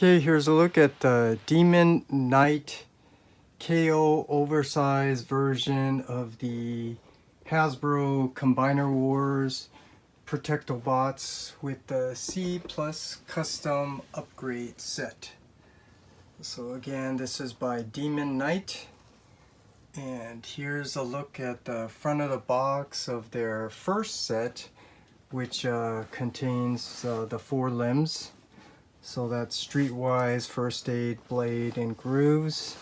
Okay, here's a look at the Demon Knight KO oversized version of the Hasbro Combiner Wars Protectobots with the C+ custom upgrade set. So again, this is by Demon Knight. And here's a look at the front of the box of their first set, which contains the 4 limbs. So that's Streetwise, First Aid, Blade, and Grooves.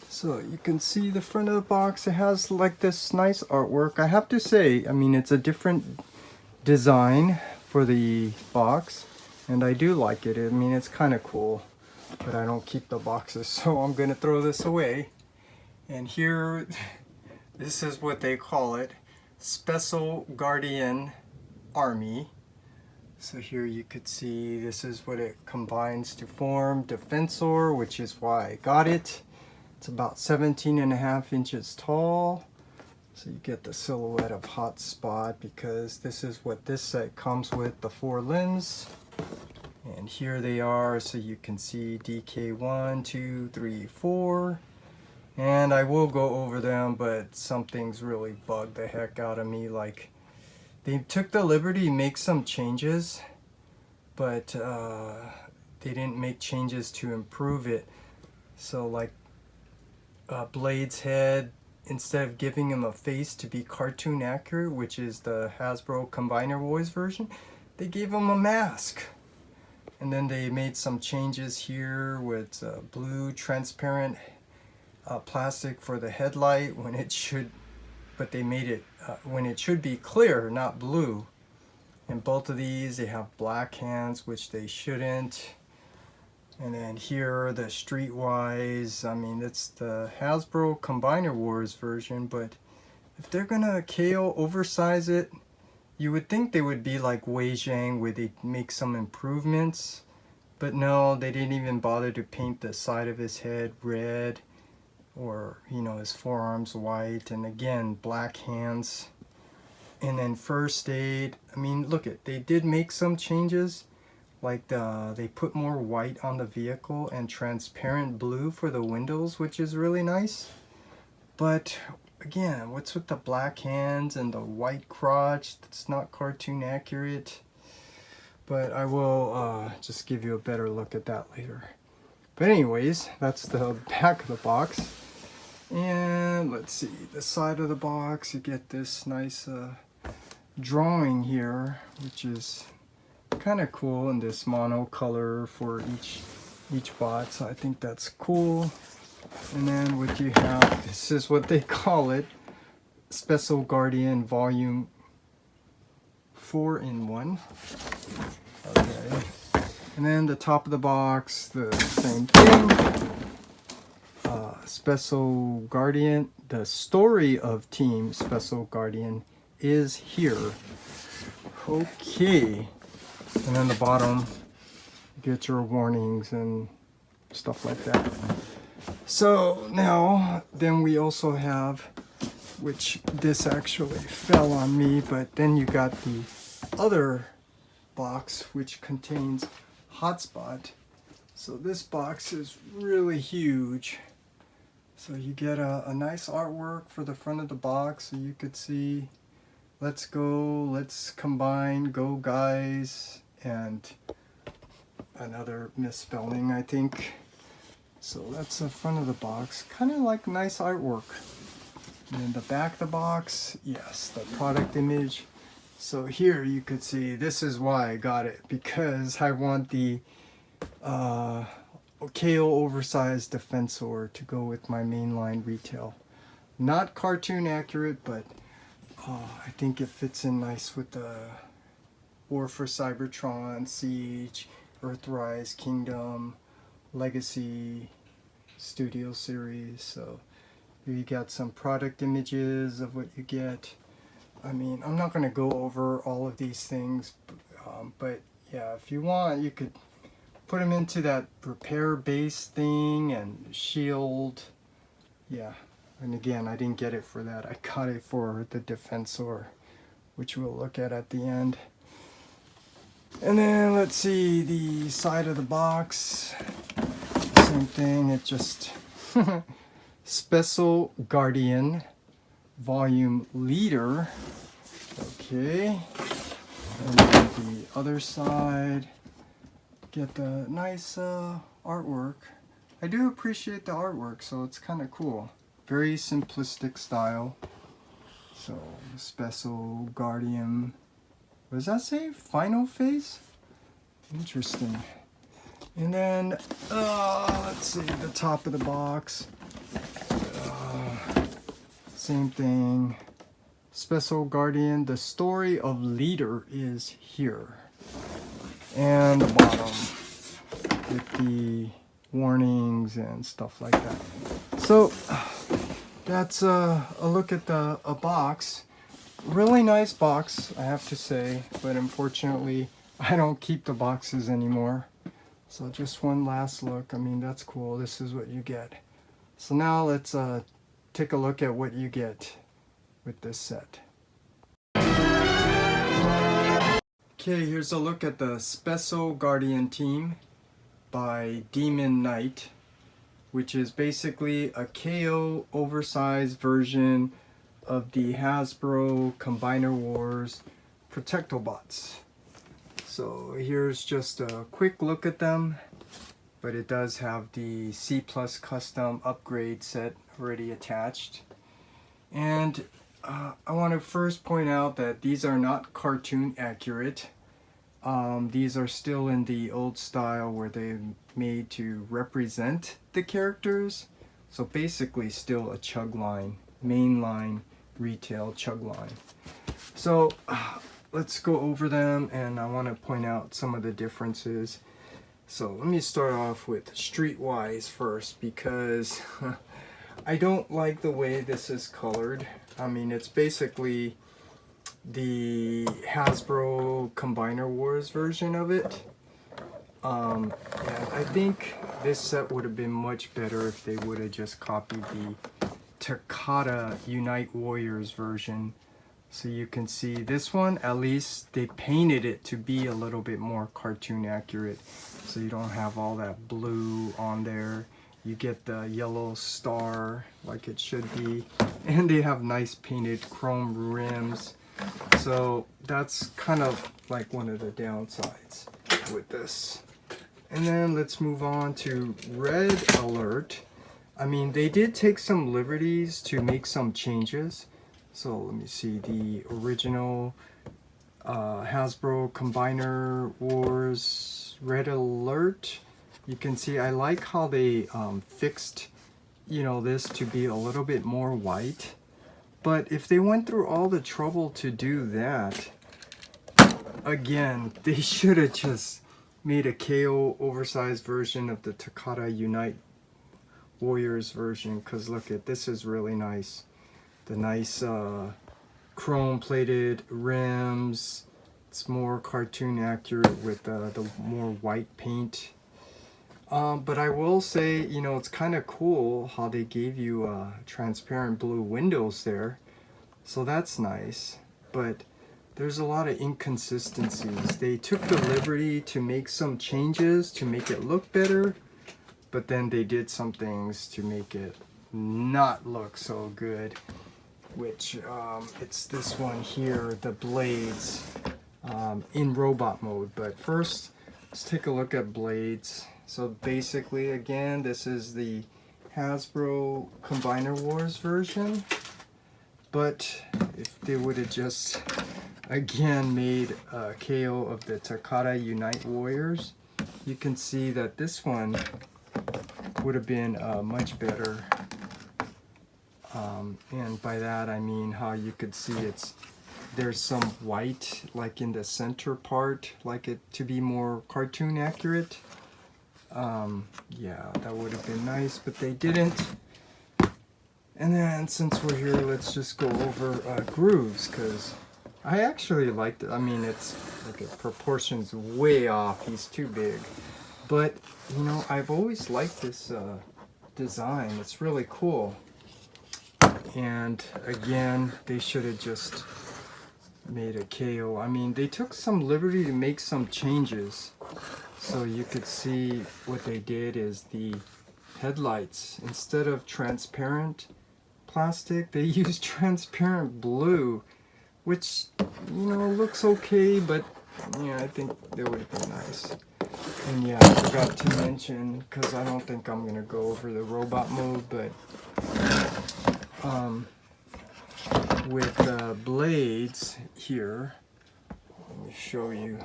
So you can see the front of the box. It has like this nice artwork. I have to say, I mean, it's a different design for the box, and I do like it. I mean, it's kind of cool, but I don't keep the boxes, so I'm gonna throw this away. And here, this is what they call it, Special Guardian Army. So here you could see this is what it combines to form. Defensor, which is why I got it. It's about 17.5 inches tall. So you get the silhouette of Hotspot because this is what this set comes with, the 4 limbs. And here they are, so you can see DK1, 2, 3, 4. And I will go over them, but something's really bugged the heck out of me. Like, they took the liberty to make some changes, but they didn't make changes to improve it. So like Blade's head, instead of giving him a face to be cartoon accurate, which is the Hasbro Combiner Wars version, they gave him a mask. And then they made some changes here with blue transparent plastic for the headlight when it should, but they made it when it should be clear, not blue. And both of these, they have black hands, which they shouldn't. And then here, the Streetwise, I mean, it's the Hasbro Combiner Wars version, but if they're gonna KO oversize it, you would think they would be like Wei Zhang, where they make some improvements. But no, they didn't even bother to paint the side of his head red, or, you know, his forearms white, and again, black hands. And then First Aid, I mean, look it, they did make some changes. Like they put more white on the vehicle and transparent blue for the windows, which is really nice. But again, what's with the black hands and the white crotch? That's not cartoon accurate. But I will just give you a better look at that later. But anyways, that's the back of the box. And let's see, the side of the box, you get this nice drawing here, which is kind of cool in this mono color for each bot. So I think that's cool. And then what you have, this is what they call it, Special Guardian Volume 4-in-1. Okay. And then the top of the box, the same thing. Special Guardian, the story of Team Special Guardian is here. Okay. And then the bottom, you get your warnings and stuff like that. So now, then we also have, which this actually fell on me, but then you got the other box, which contains Hotspot. So this box is really huge. So you get a nice artwork for the front of the box, so you could see, let's go, let's combine, go guys, and another misspelling, I think. So that's the front of the box, kind of like nice artwork. And then the back of the box, yes, the product image. So here you could see, this is why I got it, because I want the KO oversized Defensor to go with my mainline retail. Not cartoon accurate, but I think it fits in nice with the War for Cybertron, Siege, Earthrise, Kingdom, Legacy, Studio Series. So here you got some product images of what you get. I mean, I'm not going to go over all of these things, but yeah, if you want, you could put them into that repair base thing and shield. Yeah, and again, I didn't get it for that. I got it for the Defensor, which we'll look at the end. And then let's see the side of the box. Same thing, it just Special Guardian Volume Leader. Okay. And then the other side, get the nice artwork. I do appreciate the artwork, so it's kind of cool. Very simplistic style. So, Special Guardian. What does that say? Final phase? Interesting. And then, let's see, the top of the box. Same thing. Special Guardian, the story of Leader is here. And the bottom with the warnings and stuff like that. So, that's a look at a box. Really nice box, I have to say, but unfortunately, I don't keep the boxes anymore. So just one last look. I mean, that's cool. This is what you get. So now let's take a look at what you get with this set. Okay, here's a look at the Special Guardian team by Demon Knight, which is basically a KO oversized version of the Hasbro Combiner Wars Protectobots. So here's just a quick look at them, but it does have the C+ custom upgrade set already attached. And I want to first point out that these are not cartoon accurate. These are still in the old style where they're made to represent the characters. So basically still a chug line, mainline retail chug line. So let's go over them, and I want to point out some of the differences. So let me start off with Streetwise first, because I don't like the way this is colored. I mean, it's basically the Hasbro Combiner Wars version of it. And I think this set would have been much better if they would have just copied the Takara Unite Warriors version. So you can see this one, at least they painted it to be a little bit more cartoon accurate. So you don't have all that blue on there. You get the yellow star like it should be. And they have nice painted chrome rims. So that's kind of like one of the downsides with this. And then let's move on to Red Alert. I mean, they did take some liberties to make some changes. So let me see, the original Hasbro Combiner Wars Red Alert. You can see I like how they fixed, you know, this to be a little bit more white. But if they went through all the trouble to do that, again, they should have just made a KO oversized version of the Takara Unite Warriors version. Because look at this, is really nice. The nice chrome plated rims. It's more cartoon accurate with the more white paint. But I will say, you know, it's kind of cool how they gave you transparent blue windows there. So that's nice. But there's a lot of inconsistencies. They took the liberty to make some changes to make it look better. But then they did some things to make it not look so good. Which it's this one here, the blades in robot mode. But first, let's take a look at blades. So basically, again, this is the Hasbro Combiner Wars version. But if they would have just, again, made a KO of the Takara Unite Warriors, you can see that this one would have been much better. And by that I mean how you could see there's some white like in the center part, like it to be more cartoon accurate. Yeah, that would have been nice, but they didn't. And then since we're here, let's just go over grooves, because I actually liked it. I mean, it's like proportions way off, he's too big, but you know, I've always liked this design. It's really cool. And again, they should have just made a KO. I mean, they took some liberty to make some changes. So you could see what they did is the headlights, instead of transparent plastic, they used transparent blue, which, you know, looks okay, but yeah, I think that would have been nice. And yeah, I forgot to mention, because I don't think I'm gonna go over the robot mode, but with blades here, let me show you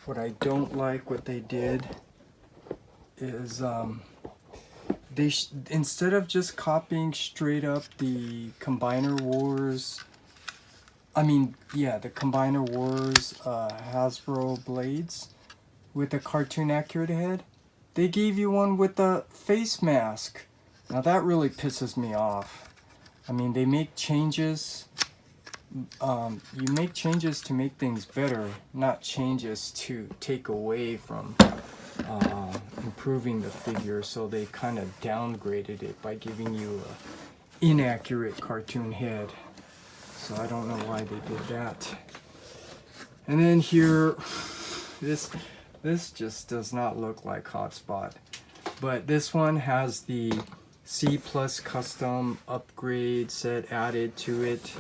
what I don't like. What they did is instead of just copying straight up the Combiner Wars, the Combiner Wars Hasbro blades with a cartoon accurate head, they gave you one with a face mask. Now that really pisses me off. I mean, they make changes. You make changes to make things better, not changes to take away from improving the figure. So they kind of downgraded it by giving you an inaccurate cartoon head. So I don't know why they did that. And then here, this just does not look like Hotspot, but this one has the C+ custom upgrade set added to it.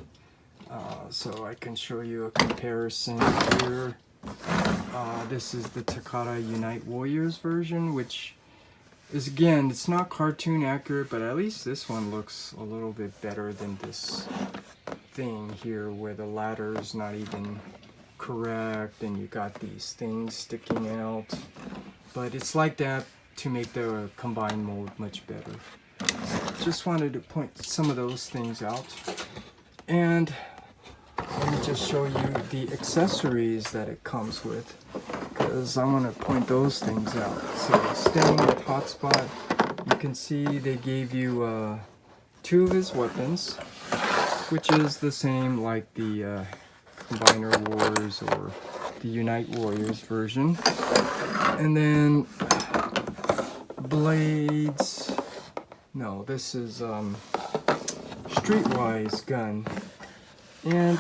So I can show you a comparison here. This is the Takara Unite Warriors version, which is, again, it's not cartoon accurate, but at least this one looks a little bit better than this thing here where the ladder is not even correct and you got these things sticking out. But it's like that to make the combined mode much better. So just wanted to point some of those things out. And let me just show you the accessories that it comes with, because I want to point those things out. So staying with Hotspot, you can see they gave you 2 of his weapons, which is the same like the Combiner Wars or the Unite Warriors version. And then blades. No, this is Streetwise gun. And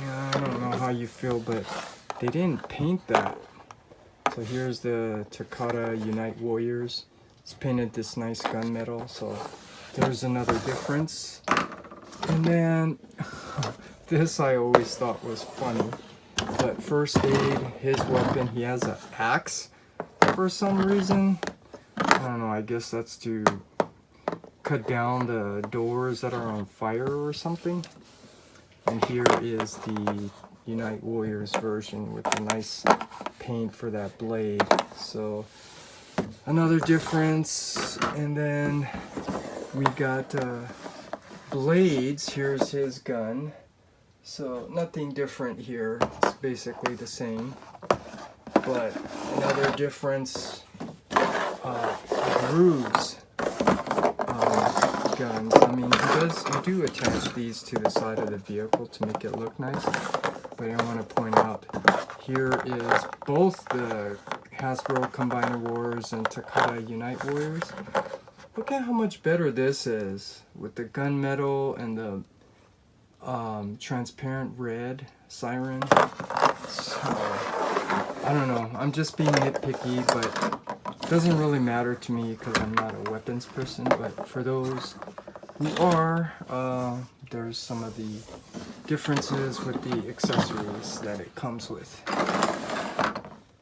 yeah, I don't know how you feel, but they didn't paint that. So here's the Takara Unite Warriors. It's painted this nice gunmetal, so there's another difference. And then this I always thought was funny, but first aid, his weapon, he has an axe for some reason. I don't know, I guess that's to cut down the doors that are on fire or something. And here is the Unite Warriors version with the nice paint for that blade. So another difference. And then we got blades. Here's his gun. So nothing different here. It's basically the same. But another difference, grooves. Guns. I mean, you do attach these to the side of the vehicle to make it look nice, but I want to point out here is both the Hasbro Combiner Wars and Takara Unite Warriors. Look at how much better this is with the gunmetal and the transparent red siren. So I don't know, I'm just being nitpicky, but it doesn't really matter to me because I'm not a weapons person, but for those who are, there's some of the differences with the accessories that it comes with.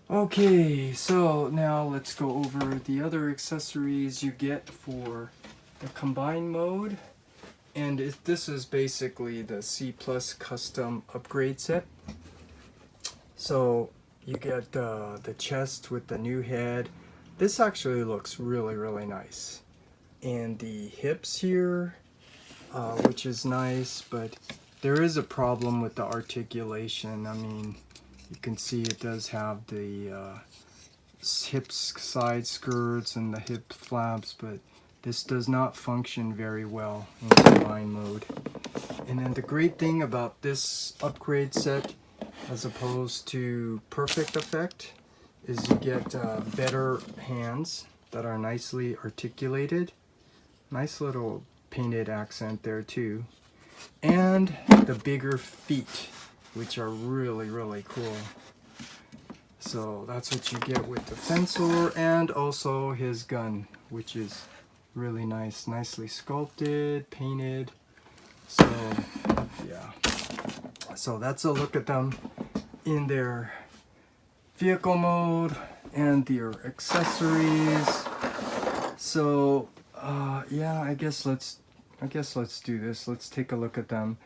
Okay, so now let's go over the other accessories you get for the combined mode. And this is basically the C+ custom upgrade set. So you get the chest with the new head. This actually looks really, really nice. And the hips here, which is nice, but there is a problem with the articulation. I mean, you can see it does have the hip side skirts and the hip flaps, but this does not function very well in combined mode. And then the great thing about this upgrade set, as opposed to Perfect Effect, is you get better hands that are nicely articulated. Nice little painted accent there too. And the bigger feet, which are really cool. So that's what you get with Defensor, and also his gun, which is really nice, nicely sculpted, painted. So yeah, so that's a look at them in their vehicle mode and their accessories. So yeah, I guess let's do this. Let's take a look at them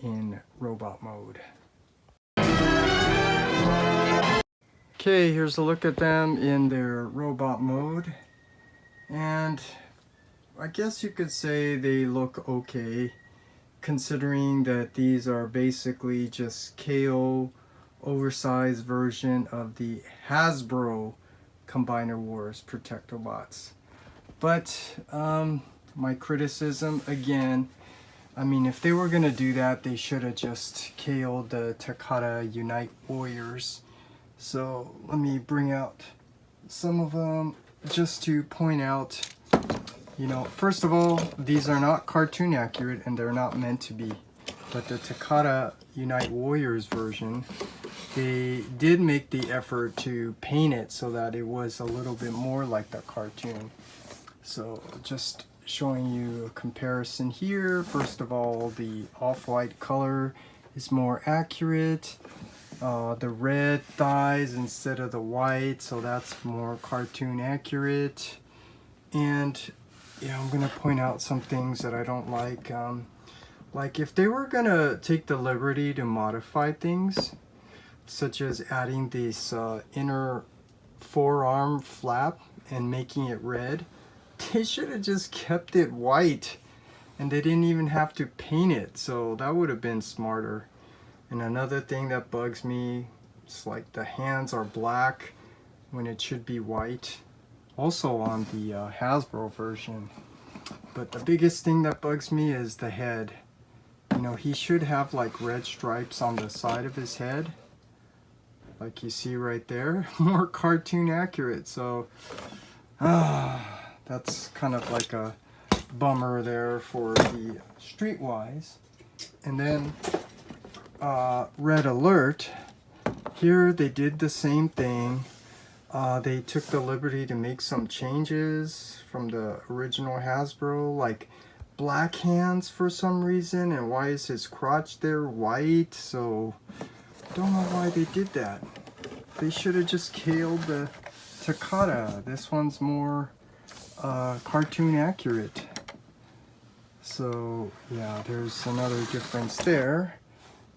in robot mode. Okay, here's a look at them in their robot mode, and I guess you could say they look okay, considering that these are basically just KO oversized version of the Hasbro Combiner Wars Protectobots. But my criticism again, I mean, if they were gonna do that, they should have just KO'd the Takara Unite Warriors. So let me bring out some of them just to point out, you know, first of all, these are not cartoon accurate and they're not meant to be. But the Takara Unite Warriors version, they did make the effort to paint it so that it was a little bit more like the cartoon. So just showing you a comparison here. First of all, the off-white color is more accurate. The red thighs instead of the white, so that's more cartoon accurate. And yeah, I'm gonna point out some things that I don't like. Like if they were gonna take the liberty to modify things, such as adding this inner forearm flap and making it red, they should have just kept it white, and they didn't even have to paint it, so that would have been smarter. And another thing that bugs me, it's like the hands are black when it should be white, also on the Hasbro version. But the biggest thing that bugs me is the head. You know, he should have like red stripes on the side of his head, like you see right there. More cartoon accurate. So that's kind of like a bummer there for the Streetwise. And then Red Alert, here they did the same thing. They took the liberty to make some changes from the original Hasbro, like black hands for some reason, and why is his crotch there white? So don't know why they did that. They should have just killed the Takara. This one's more cartoon accurate. So yeah, there's another difference there.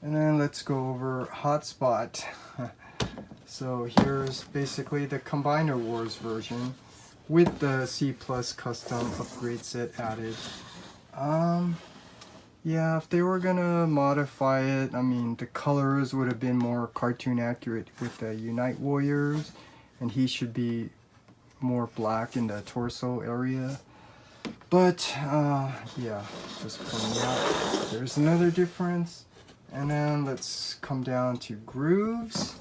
And then let's go over Hotspot. So here's basically the Combiner Wars version with the C+ custom upgrade set added. Yeah, if they were gonna modify it, I mean, the colors would have been more cartoon accurate with the Unite Warriors, and he should be more black in the torso area. But yeah, just pointing out there's another difference. And then let's come down to grooves.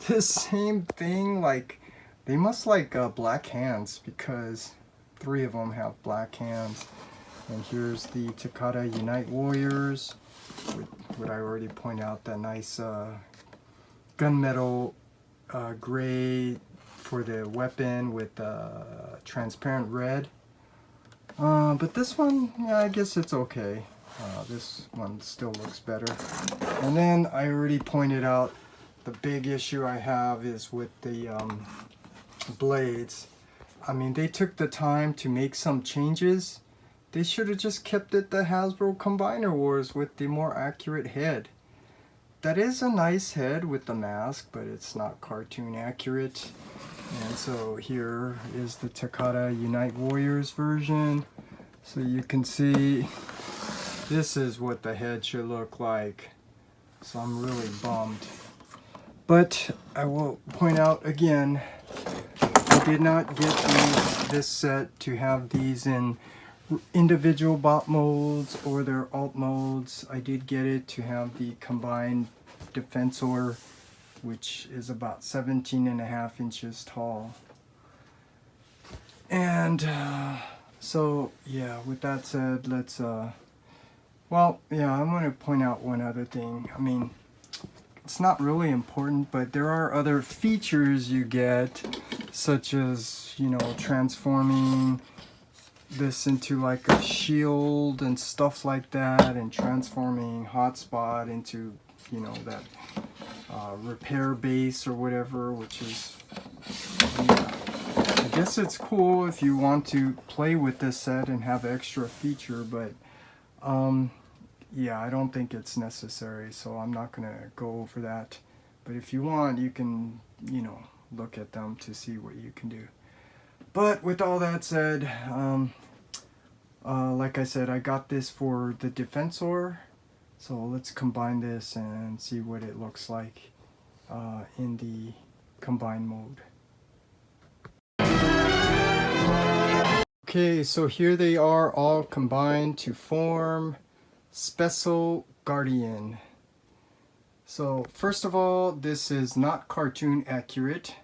The same thing, like they must like black hands, because 3 of them have black hands. And here's the Takara Unite Warriors, with what I already pointed out, that nice gunmetal gray for the weapon with transparent red. But this one, yeah, I guess it's okay. This one still looks better. And then I already pointed out the big issue I have is with the blades. I mean, they took the time to make some changes. They should have just kept it the Hasbro Combiner Wars with the more accurate head. That is a nice head with the mask, but it's not cartoon accurate. And so here is the Takara Unite Warriors version. So you can see this is what the head should look like. So I'm really bummed. But I will point out again, I did not get this set to have these in individual bot modes or their alt modes. I did get it to have the combined Defensor, which is about 17.5 inches tall. And so yeah, with that said, let's well, yeah, I'm going to point out one other thing. I mean, it's not really important, but there are other features you get, such as, you know, transforming this into like a shield and stuff like that, and transforming Hotspot into, you know, that repair base or whatever, which is, yeah. I guess it's cool if you want to play with this set and have extra feature, but yeah, I don't think it's necessary, so I'm not gonna go over that. But if you want, you can, you know, look at them to see what you can do. But with all that said, like I said, I got this for the Defensor, so let's combine this and see what it looks like in the combine mode. Okay, so here they are all combined to form Special Guardian. So first of all, this is not cartoon accurate.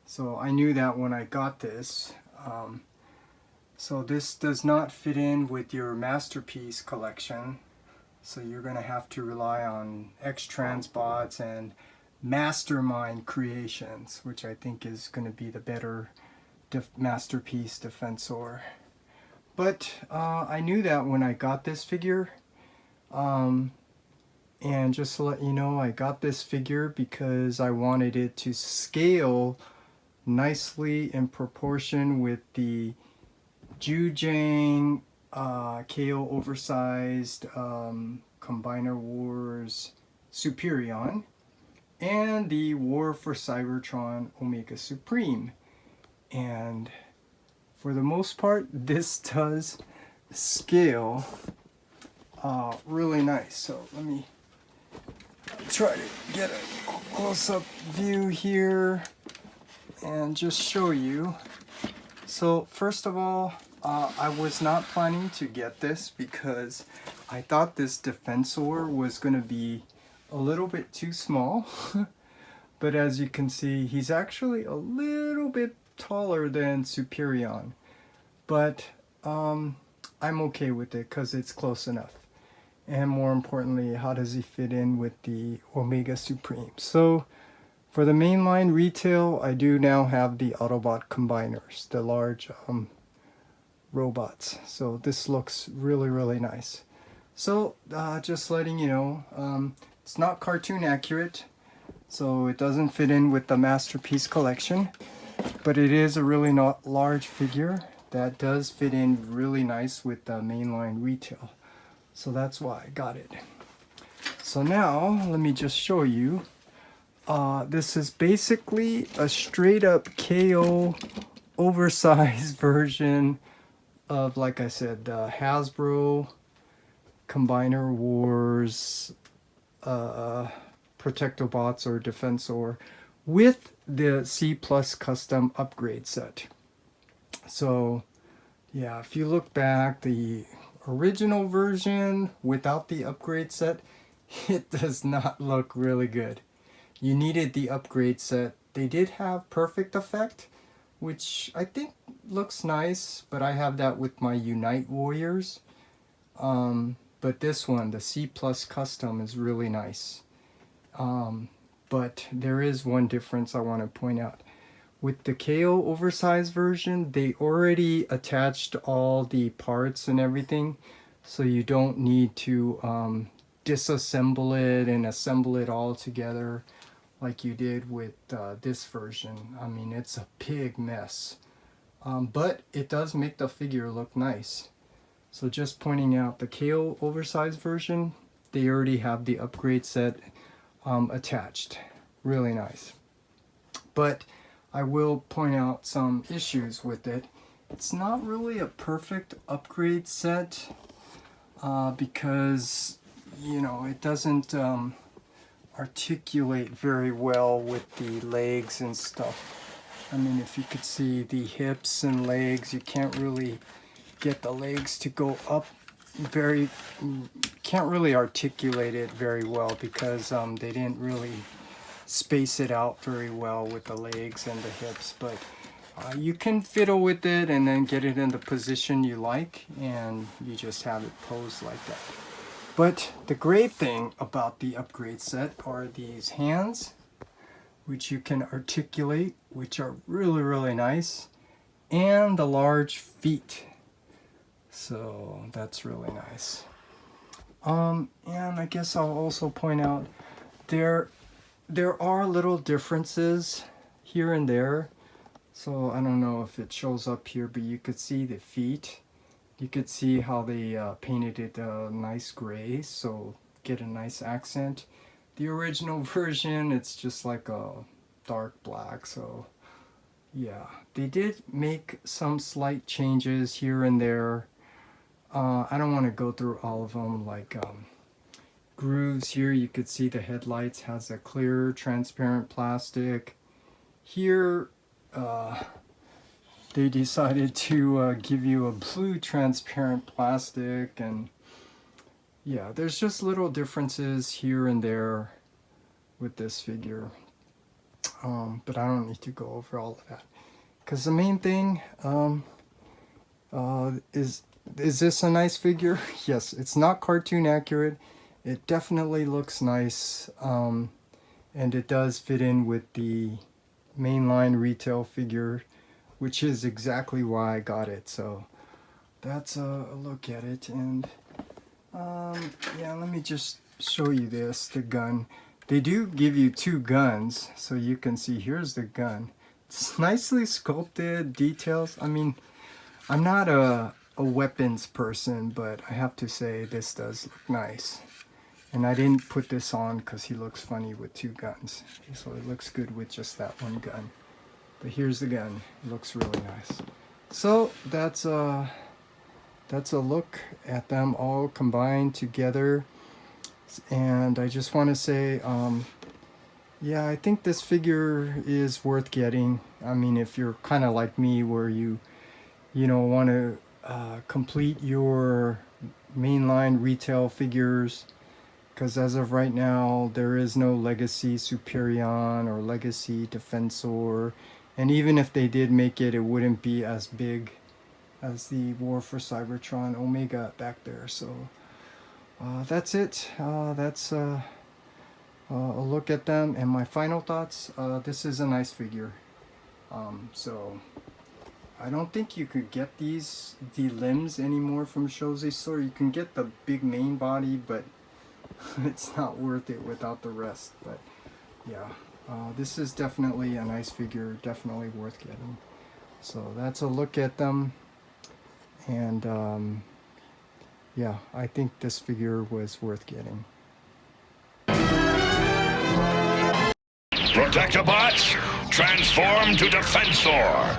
So I knew that when I got this. So this does not fit in with your Masterpiece collection. So you're going to have to rely on X-Transbots and Mastermind creations, which I think is going to be the better Masterpiece Defensor. But I knew that when I got this figure. And just to let you know, I got this figure because I wanted it to scale nicely in proportion with the Jujang KO Oversized Combiner Wars Superion and the War for Cybertron Omega Supreme. And for the most part, this does scale really nice. So let me try to get a close-up view here and just show you. So first of all, I was not planning to get this because I thought this Defensor was going to be a little bit too small. But as you can see, he's actually a little bit taller than Superion. But I'm okay with it because it's close enough. And more importantly, how does he fit in with the Omega Supreme? So for the mainline retail, I do now have the Autobot combiners, the large robots. So this looks really, really nice. So just letting you know, it's not cartoon accurate, so it doesn't fit in with the Masterpiece collection, but it is a really large figure that does fit in really nice with the mainline retail. So that's why I got it. So now let me just show you. This is basically a straight up KO oversized version of, like I said, the Hasbro Combiner Wars Protectobots or Defensor with the C+ custom upgrade set. So yeah, if you look back, the original version without the upgrade set, it does not look really good. You needed the upgrade set. They did have perfect effect, which I think looks nice, but I have that with my Unite Warriors. But this one, the C+ custom, is really nice. But there is one difference I want to point out. With the KO oversized version, they already attached all the parts and everything, so you don't need to disassemble it and assemble it all together like you did with this version. I mean, it's a big mess. But it does make the figure look nice. So just pointing out, the KO oversized version, they already have the upgrade set attached. Really nice. But I will point out some issues with it. It's not really a perfect upgrade set because, you know, it doesn't articulate very well with the legs and stuff. I mean, if you could see the hips and legs, you can't really get the legs to go up can't really articulate it very well because they didn't really space it out very well with the legs and the hips. But you can fiddle with it and then get it in the position you like, and you just have it posed like that. But the great thing about the upgrade set are these hands, which you can articulate, which are really, really nice, and the large feet. So that's really nice. And I guess I'll also point out there are little differences here and there. So I don't know if it shows up here, but you could see the feet. You could see how they painted it a nice gray, so get a nice accent. The original version, it's just like a dark black, so yeah. They did make some slight changes here and there. I don't want to go through all of them, like grooves here. You could see the headlights has a clear transparent plastic. Here they decided to give you a blue transparent plastic, and yeah, there's just little differences here and there with this figure. But I don't need to go over all of that, because the main thing is this a nice figure? Yes, it's not cartoon accurate. It definitely looks nice, and it does fit in with the mainline retail figure, which is exactly why I got it. So that's a look at it. And yeah, let me just show you this, the gun. They do give you two guns, so you can see here's the gun. It's nicely sculpted, details. I mean, I'm not a weapons person, but I have to say this does look nice. And I didn't put this on because he looks funny with two guns, so it looks good with just that one gun. But here's the gun. It looks really nice. So that's a look at them all combined together. And I just want to say, yeah, I think this figure is worth getting. I mean, if you're kind of like me, where you know, want to complete your mainline retail figures, because as of right now, there is no Legacy Superion or Legacy Defensor. And even if they did make it, it wouldn't be as big as the War for Cybertron Omega back there. So that's it. That's a look at them. And my final thoughts, this is a nice figure. So I don't think you could get the limbs anymore from Shozi Store. You can get the big main body, but it's not worth it without the rest. But yeah. This is definitely a nice figure, definitely worth getting. So that's a look at them. And yeah, I think this figure was worth getting. Protectobots, transform to Defensor.